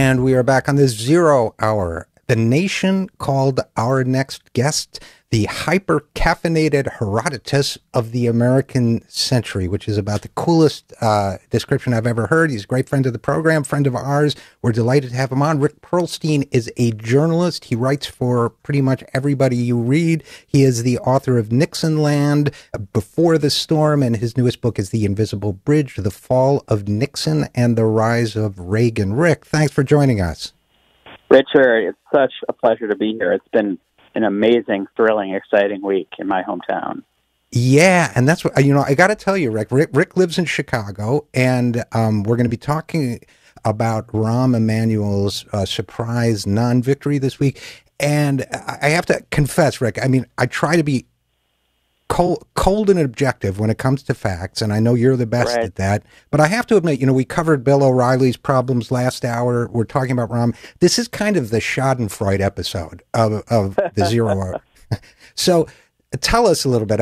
And we are back on this 0 hour. The Nation called our next guest the hyper-caffeinated Herodotus of the American century, which is about the coolest description I've ever heard. He's a great friend of the program, friend of ours. We're delighted to have him on. Rick Perlstein is a journalist. He writes for pretty much everybody you read. He is the author of Nixonland, Before the Storm, and his newest book is The Invisible Bridge, The Fall of Nixon and the Rise of Reagan. Rick, thanks for joining us. Richard, it's such a pleasure to be here. It's been an amazing, thrilling, exciting week in my hometown. Yeah, and that's what, I got to tell you, Rick. Rick lives in Chicago, and we're going to be talking about Rahm Emanuel's surprise non-victory this week. And I have to confess, Rick, I try to be cold and objective when it comes to facts, and I know you're the best at that. But I have to admit, we covered Bill O'Reilly's problems last hour. We're talking about Rahm. This is kind of the Schadenfreude episode of the 0 hour. So tell us a little bit.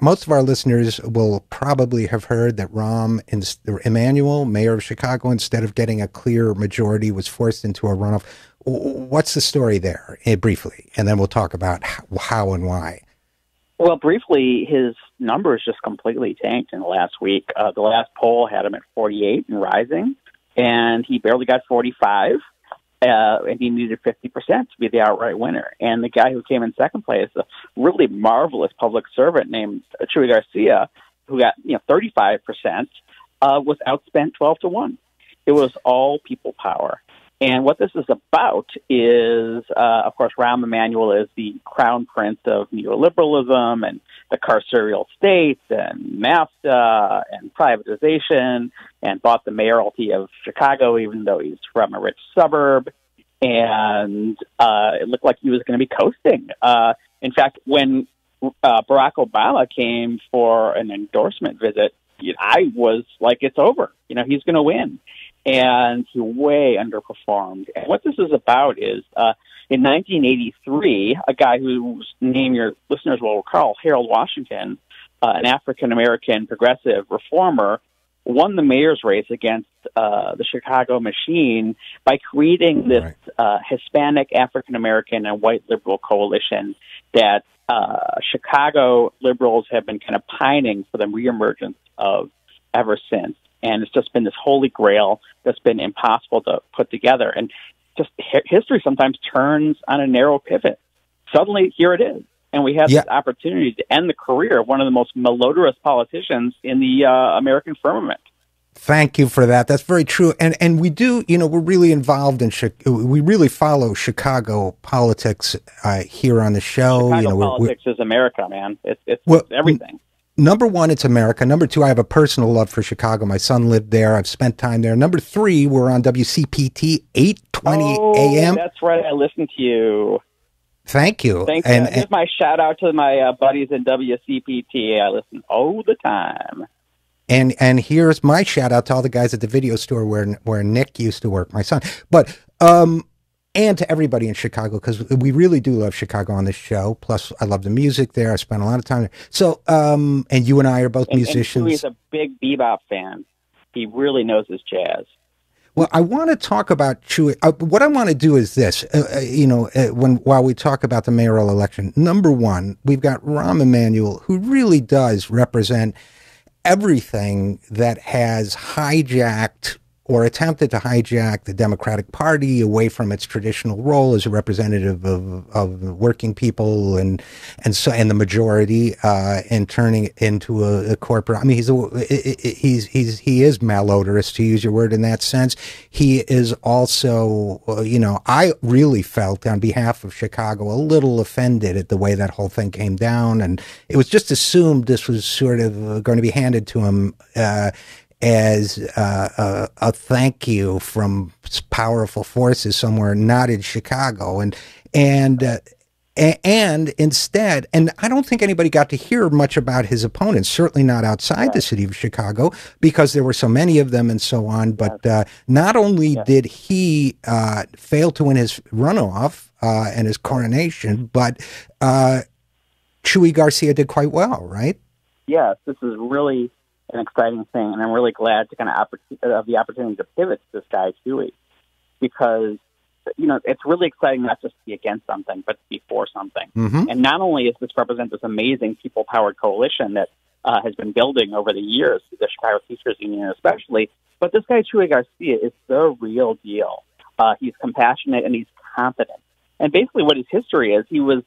Most of our listeners will probably have heard that Rahm Emanuel, mayor of Chicago, instead of getting a clear majority, was forced into a runoff. What's the story there, briefly? And then we'll talk about how and why. Well, briefly, his numbers just completely tanked in the last week. The last poll had him at 48 and rising, and he barely got 45, and he needed 50% to be the outright winner. And the guy who came in second place, a really marvelous public servant named Chewy Garcia, who got 35%, was outspent 12-1. It was all people power. And what this is about is, of course, Rahm Emanuel is the crown prince of neoliberalism and the carceral state and NAFTA and privatization, and bought the mayoralty of Chicago, even though he's from a rich suburb. And it looked like he was going to be coasting. In fact, when Barack Obama came for an endorsement visit, I was like, it's over. He's going to win. And he way underperformed. And what this is about is, in 1983, a guy whose name your listeners will recall, Harold Washington, an African-American progressive reformer, won the mayor's race against the Chicago machine by creating this Hispanic, African-American, and white liberal coalition that Chicago liberals have been kind of pining for the reemergence of ever since. And it's just been this holy grail that's been impossible to put together. And just history sometimes turns on a narrow pivot. Suddenly, here it is. And we have this opportunity to end the career of one of the most malodorous politicians in the American firmament. Thank you for that. That's very true. And we do, we're really involved in, we really follow Chicago politics here on the show. Chicago politics is America, man. It's everything. Number one, it's America. Number two, I have a personal love for Chicago. My son lived there. I've spent time there. Number three, we're on WCPT, 8:20 a.m. That's right. I listened to you. Thank you. Thank you. Here's my shout out to my buddies in WCPT. I listen all the time. And here's my shout out to all the guys at the video store where Nick used to work, my son. But and to everybody in Chicago, because we really do love Chicago on this show. Plus, I love the music there. I spent a lot of time there. So, and you and I are both musicians. And Chewy's a big bebop fan. He really knows his jazz. Well, I want to talk about Chewy. What I want to do is this, while we talk about the mayoral election. Number one, we've got Rahm Emanuel, who really does represent everything that has hijacked or attempted to hijack the Democratic Party away from its traditional role as a representative of working people and the majority, and turning it into a corporate. He is malodorous, to use your word, in that sense. He is also, I really felt on behalf of Chicago a little offended at the way that whole thing came down, and it was just assumed this was sort of going to be handed to him as a thank you from powerful forces somewhere not in Chicago, and instead, and I don't think anybody got to hear much about his opponents, certainly not outside the city of Chicago, because there were so many of them and so on. But not only did he fail to win his runoff and his coronation, but Chewy Garcia did quite well, right? Yes, this is really an exciting thing, and I'm really glad to kind of have the opportunity to pivot to this guy, Chewy. because, it's really exciting not just to be against something, but to be for something. Mm-hmm. And not only does this represent this amazing people-powered coalition that has been building over the years, the Chicago Teachers Union especially, but this guy, Chewy Garcia, is the real deal. He's compassionate and he's confident. And basically what his history is, he was,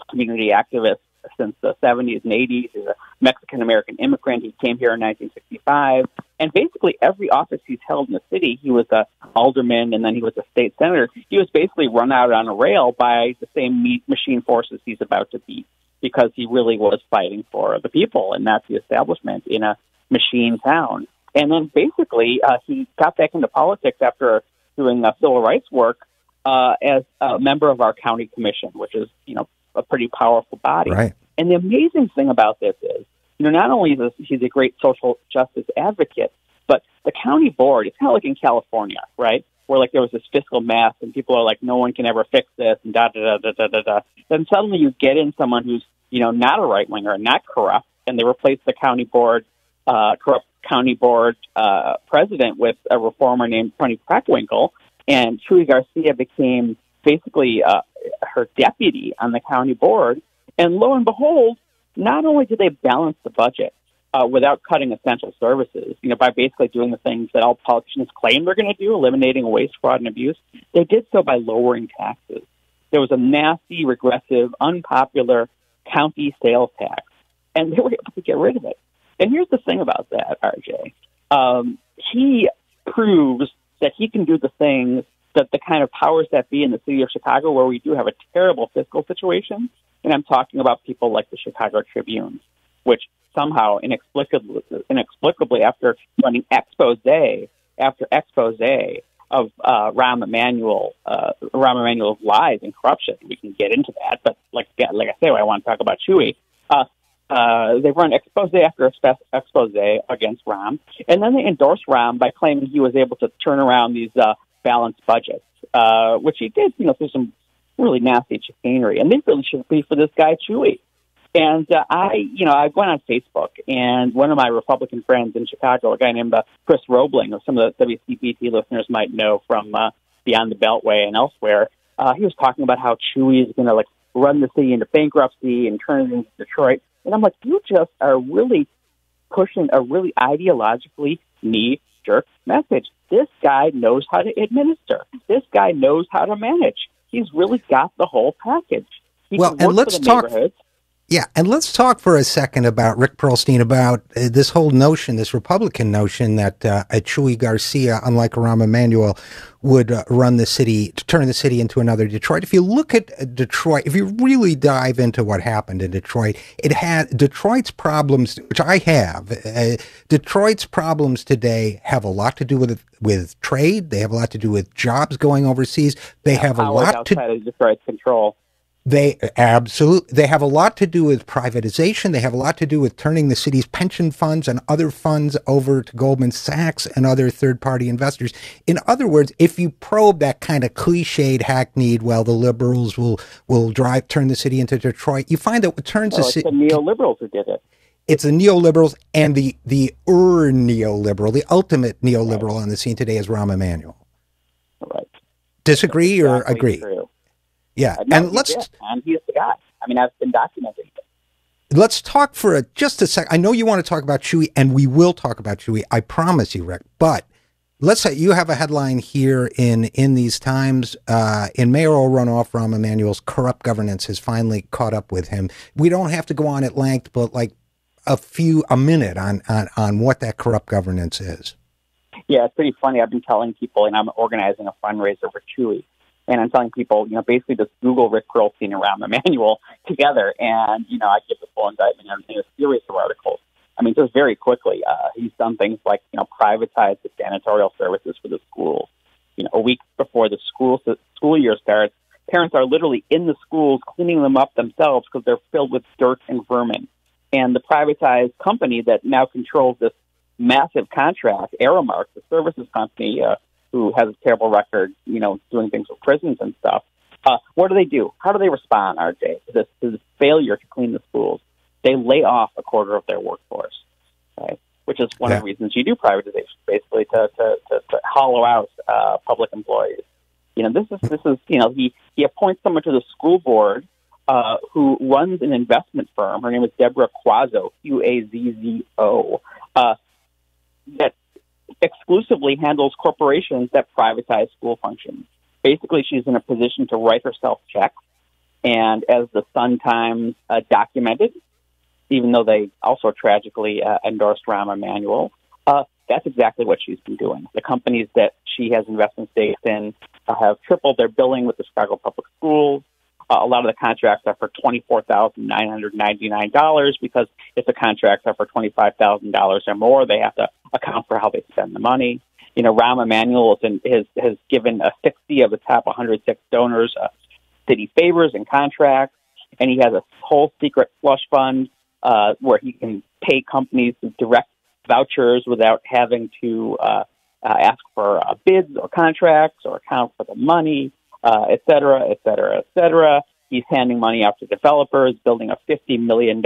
community activist since the 70s and 80s. He's a Mexican-American immigrant. He came here in 1965. And basically every office he's held in the city, he was a alderman and then he was a state senator. He was basically run out on a rail by the same machine forces he's about to beat, because he really was fighting for the people and not the establishment in a machine town. And then basically he got back into politics after doing civil rights work as a member of our county commission, which is, a pretty powerful body. Right. And the amazing thing about this is, not only is he's a great social justice advocate, but the county board, it's kind of like in California, right? Where like there was this fiscal mess and people are like, no one can ever fix this and da-da-da-da-da-da. Then suddenly you get in someone who's, not a right-winger, not corrupt, and they replace the county board, corrupt county board president with a reformer named Tony Preckwinkle, and Chewy Garcia became basically her deputy on the county board. And lo and behold, not only did they balance the budget without cutting essential services, by basically doing the things that all politicians claim they're going to do, eliminating waste, fraud, and abuse, they did so by lowering taxes. There was a nasty, regressive, unpopular county sales tax, and they were able to get rid of it. And here's the thing about that, RJ. He proves that he can do the things that the kind of powers that be in the city of Chicago, where we do have a terrible fiscal situation, and I'm talking about people like the Chicago Tribune, which somehow inexplicably after running expose after expose of Rahm Emanuel's lies and corruption, we can get into that. But like I say, I want to talk about Chewy. They run expose after expose against Rahm, and then they endorse Rahm by claiming he was able to turn around these balanced budgets, which he did, through some really nasty chicanery. And they really should be for this guy, Chewy. And I went on Facebook, and one of my Republican friends in Chicago, a guy named Chris Roebling, or some of the WCBT listeners might know from Beyond the Beltway and elsewhere, he was talking about how Chewy is going to run the city into bankruptcy and turn it into Detroit. And I'm like, you just are really pushing a really ideologically knee-jerk message. This guy knows how to administer. This guy knows how to manage. He's really got the whole package. He can work let's for the talk. neighborhoods. Yeah, and let's talk for a second about Rick Perlstein, about this whole notion, this Republican notion that a Chewy Garcia, unlike Rahm Emanuel, would run the city, to turn the city into another Detroit. If you look at Detroit, if you really dive into what happened in Detroit, it had Detroit's problems, which I have. Detroit's problems today have a lot to do with trade. They have a lot to do with jobs going overseas. They have a lot outside of Detroit's control. They have a lot to do with privatization. They have a lot to do with turning the city's pension funds and other funds over to Goldman Sachs and other third-party investors. In other words, if you probe that kind of cliched, hackneyed, well, the liberals will turn the city into Detroit, you find that what turns the city... It's the neoliberals who did it. It's the neoliberals, and the neoliberal, the ultimate neoliberal on the scene today is Rahm Emanuel. Right. Disagree or exactly agree? True. Yeah, no, and he's the guy. I mean, I've been documenting it. Let's talk for just a sec. I know you want to talk about Chewy, and we will talk about Chewy. I promise you, Rick. But let's say you have a headline here in these times. In mayoral runoff, Rahm Emanuel's corrupt governance has finally caught up with him. We don't have to go on at length, but like a minute on what that corrupt governance is. Yeah, it's pretty funny. I've been telling people, and I'm organizing a fundraiser for Chewy. And I'm telling people, basically just Google Rick Pearlstein and Rahm Emanuel together, and, I give the full indictment in a series of articles. I mean, just very quickly, he's done things like, privatize the janitorial services for the schools. A week before the school year starts, parents are literally in the schools cleaning them up themselves because they're filled with dirt and vermin. And the privatized company that now controls this massive contract, Aramark, the services company, who has a terrible record, doing things with prisons and stuff. What do? How do they respond, RJ, to this failure to clean the schools? They lay off a quarter of their workforce. Right? which is one of the reasons you do privatization, basically to hollow out public employees. This is he appoints someone to the school board who runs an investment firm. Her name is Deborah Quazzo, Quazzo, that exclusively handles corporations that privatize school functions. Basically, she's in a position to write herself checks. And as the Sun Times documented, even though they also tragically endorsed Rahm Emanuel, that's exactly what she's been doing. The companies that she has investment stakes in have tripled their billing with the Chicago Public Schools. A lot of the contracts are for $24,999 because if the contracts are for $25,000 or more, they have to account for how they spend the money. Rahm Emanuel has given 60 of the top 106 donors city favors and contracts, and he has a whole secret slush fund where he can pay companies direct vouchers without having to ask for bids or contracts or account for the money, et cetera, et cetera, et cetera. He's handing money out to developers, building a $50 million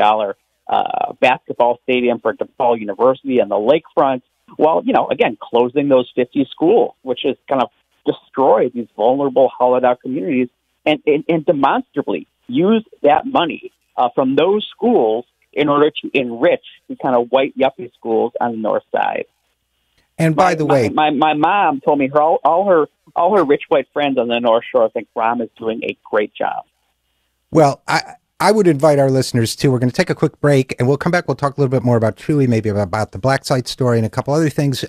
basketball stadium for DePaul University on the lakefront, while, again, closing those 50 schools, which has kind of destroyed these vulnerable, hollowed-out communities, and demonstrably use that money from those schools in order to enrich the kind of white yuppie schools on the north side. And by the way, my mom told me all her rich white friends on the North Shore think Rahm is doing a great job. Well, I would invite our listeners too. We're going to take a quick break, and we'll come back. We'll talk a little bit more about Chewy, maybe about the black site story and a couple other things.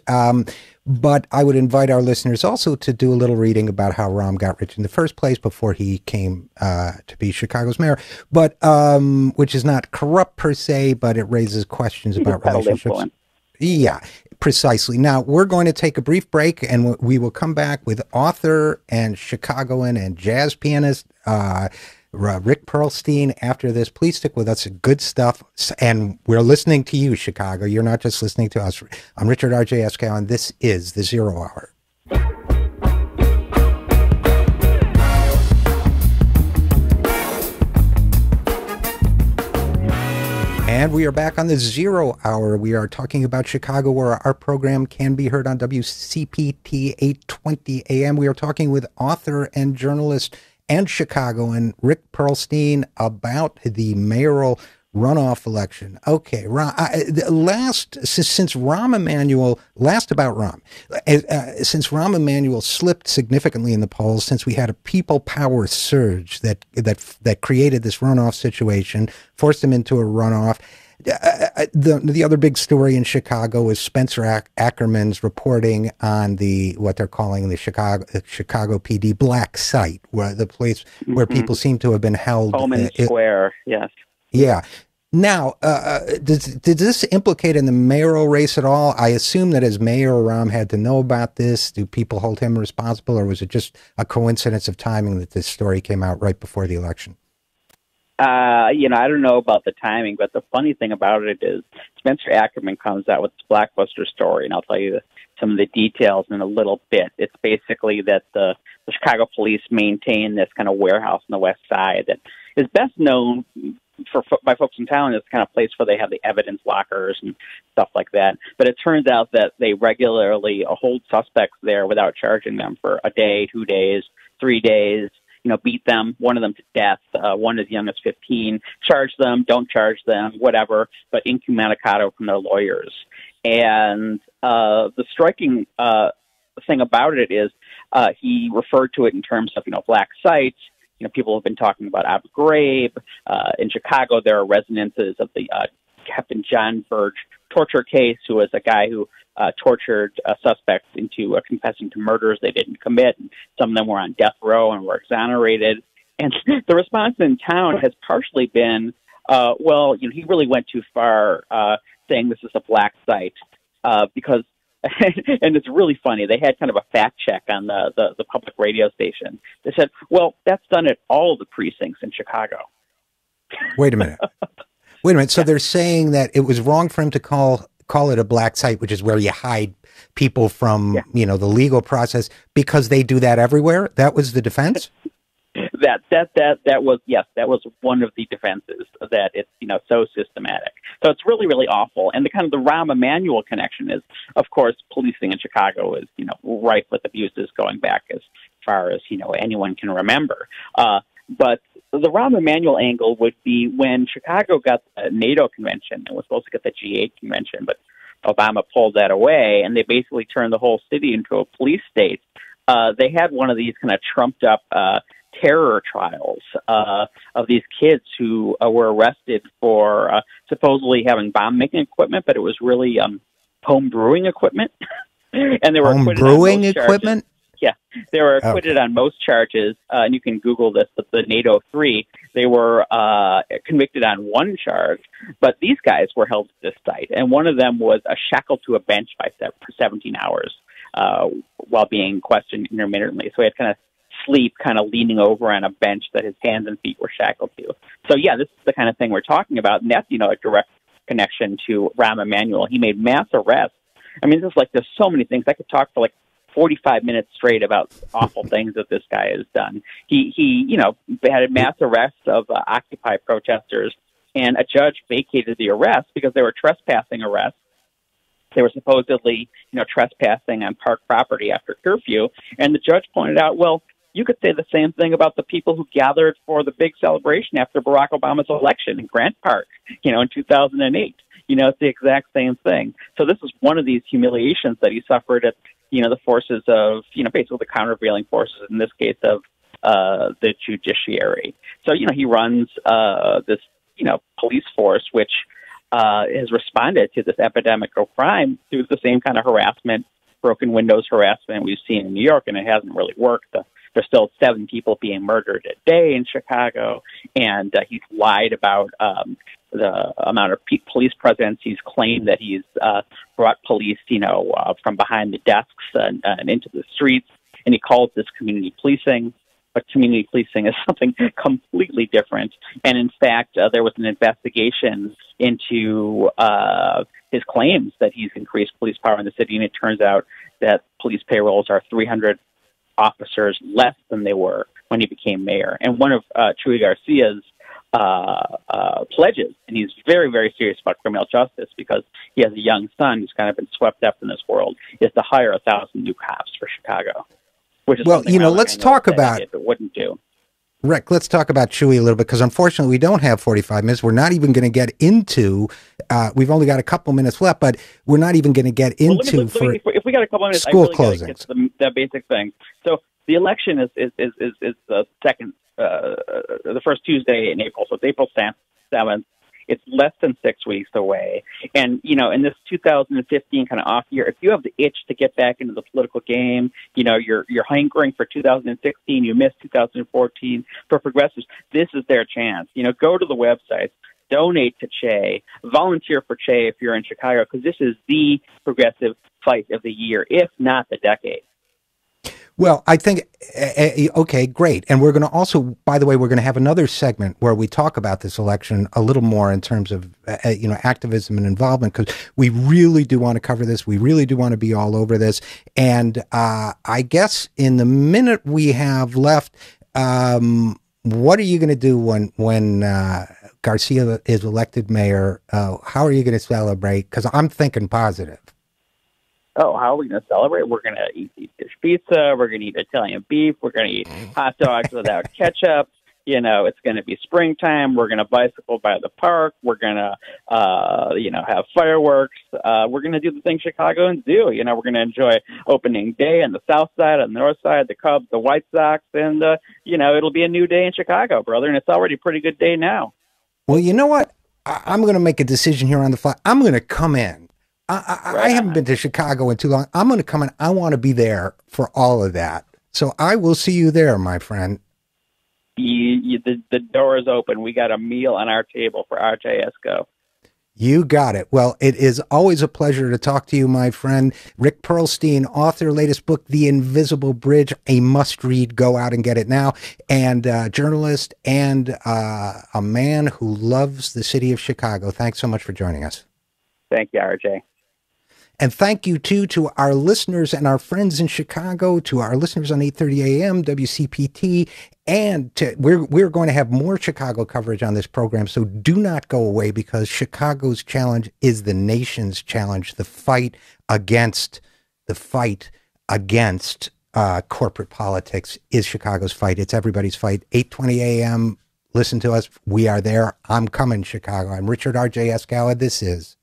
But I would invite our listeners also to do a little reading about how Rahm got rich in the first place before he came to be Chicago's mayor, but which is not corrupt per se, but it raises questions about relationships. Yeah, precisely. Now, we're going to take a brief break, and we will come back with author and Chicagoan and jazz pianist Rick Perlstein after this. Please stick with us. Good stuff. And we're listening to you, Chicago. You're not just listening to us. I'm Richard RJ Eskow, and this is The Zero Hour. And we are back on the Zero Hour. We are talking about Chicago, where our program can be heard on WCPT 820 AM. We are talking with author and journalist and Chicagoan Rick Perlstein about the mayoral runoff election. Okay, since Rahm Emanuel, since Rahm Emanuel slipped significantly in the polls, since we had a people power surge that created this runoff situation, forced him into a runoff. The other big story in Chicago is Spencer Ackerman's reporting on what they're calling the Chicago PD black site, where the place where people seem to have been held. Bowman Square, yes. Yeah. Now, did this implicate in the mayoral race at all? I assume that as mayor, Rahm had to know about this. Do people hold him responsible, or was it just a coincidence of timing that this story came out right before the election? I don't know about the timing, but the funny thing about it is Spencer Ackerman comes out with this blockbuster story, and I'll tell you some of the details in a little bit. It's basically that the Chicago police maintain this kind of warehouse on the west side that is best known by folks in town as the kind of place where they have the evidence lockers and stuff like that. But it turns out that they regularly hold suspects there without charging them for a day, 2 days, 3 days. Beat them, one of them to death, one as young as 15, charge them, don't charge them, whatever, but incommunicado from their lawyers. And the striking thing about it is he referred to it in terms of, black sites. People have been talking about Abu Ghraib. In Chicago, there are resonances of the Captain John Burge torture case, who was a guy who tortured suspects into confessing to murders they didn't commit. Some of them were on death row and were exonerated. And the response in town has partially been, he really went too far saying this is a black site because, and it's really funny, they had kind of a fact check on the public radio station. They said, well, that's done at all the precincts in Chicago. Wait a minute. So they're saying that it was wrong for him to call it a black site, which is where you hide people from, the legal process, because they do that everywhere. That was the defense. That was one of the defenses, that it's so systematic. So it's really, really awful. And the kind of the Rahm Emanuel connection is, of course, policing in Chicago is, rife with abuses going back as far as, anyone can remember. But the Rahm Emanuel angle would be when Chicago got the NATO convention and was supposed to get the G8 convention, but Obama pulled that away, and they basically turned the whole city into a police state. They had one of these kind of trumped up terror trials of these kids who were arrested for supposedly having bomb-making equipment, but it was really home brewing equipment. And they were home acquitted brewing on most equipment? Charges. Yeah, they were acquitted on most charges, and you can Google this, but the NATO 3, they were convicted on one charge, but these guys were held at this site, and one of them was shackled to a bench for 17 hours while being questioned intermittently. So he had kind of sleep, kind of leaning over on a bench that his hands and feet were shackled to. So, yeah, this is the kind of thing we're talking about, and that's, a direct connection to Rahm Emanuel. He made mass arrests. I mean, there's so many things. I could talk for 45 minutes straight about awful things that this guy has done. He had a mass arrest of Occupy protesters, and a judge vacated the arrest because they were trespassing arrests. They were supposedly, trespassing on park property after curfew, and the judge pointed out, well, you could say the same thing about the people who gathered for the big celebration after Barack Obama's election in Grant Park, in 2008. It's the exact same thing. So this is one of these humiliations that he suffered at, the forces of, basically the countervailing forces, in this case of the judiciary. So, he runs this, police force, which has responded to this epidemic of crime through the same kind of harassment, broken windows harassment we've seen in New York, and it hasn't really worked. There's still 7 people being murdered a day in Chicago, and he's lied about the amount of police presence. He's claimed that he's brought police, from behind the desks and into the streets, and he calls this community policing. But community policing is something completely different. And in fact, there was an investigation into his claims that he's increased police power in the city, and it turns out that police payrolls are 300 officers less than they were when he became mayor. And one of Chewy Garcia's pledges, and he's very, very serious about criminal justice because he has a young son who's kind of been swept up in this world, is to hire 1,000 new cops for Chicago. Which is let's talk about it wouldn't do. Rick, let's talk about Chewy a little bit, because unfortunately we don't have 45 minutes. We're not even going to get into, we've only got a couple minutes left, but we're not even going to get into if we got a couple minutes, school I really closings. The basic thing. So the election is the second, the first Tuesday in April. So it's April 7th. It's less than 6 weeks away. And, in this 2015 kind of off year, if you have the itch to get back into the political game, you're hankering for 2016, you missed 2014 for progressives, this is their chance. Go to the websites, donate to Che, volunteer for Che if you're in Chicago, because this is the progressive fight of the year, if not the decade. Well, I think, okay, great. And we're going to also, by the way, we're going to have another segment where we talk about this election a little more in terms of, activism and involvement, because we really do want to cover this. We really do want to be all over this. And I guess in the minute we have left, what are you going to do when Garcia is elected mayor? How are you going to celebrate? Because I'm thinking positive. Oh, how are we going to celebrate? We're going to eat dish pizza. We're going to eat Italian beef. We're going to eat hot dogs without ketchup. It's going to be springtime. We're going to bicycle by the park. We're going to, have fireworks. We're going to do the thing Chicagoans do. We're going to enjoy opening day on the south side, on the north side, the Cubs, the White Sox, and, it'll be a new day in Chicago, brother. And it's already a pretty good day now. Well, you know what? I'm going to make a decision here on the fly. I'm going to come in. I haven't been to Chicago in too long. I'm going to come in. I want to be there for all of that. So I will see you there, my friend. The door is open. We got a meal on our table for RJ Eskow. You got it. Well, it is always a pleasure to talk to you, my friend. Rick Perlstein, author, latest book, The Invisible Bridge, a must-read. Go out and get it now. And journalist and a man who loves the city of Chicago. Thanks so much for joining us. Thank you, RJ. And thank you, too, to our listeners and our friends in Chicago, to our listeners on 8:30 a.m., WCPT, and we're going to have more Chicago coverage on this program, so do not go away, because Chicago's challenge is the nation's challenge. The fight against corporate politics is Chicago's fight. It's everybody's fight. 8:20 a.m., listen to us. We are there. I'm coming, Chicago. I'm Richard RJ Eskow. This is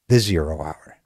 The Zero Hour.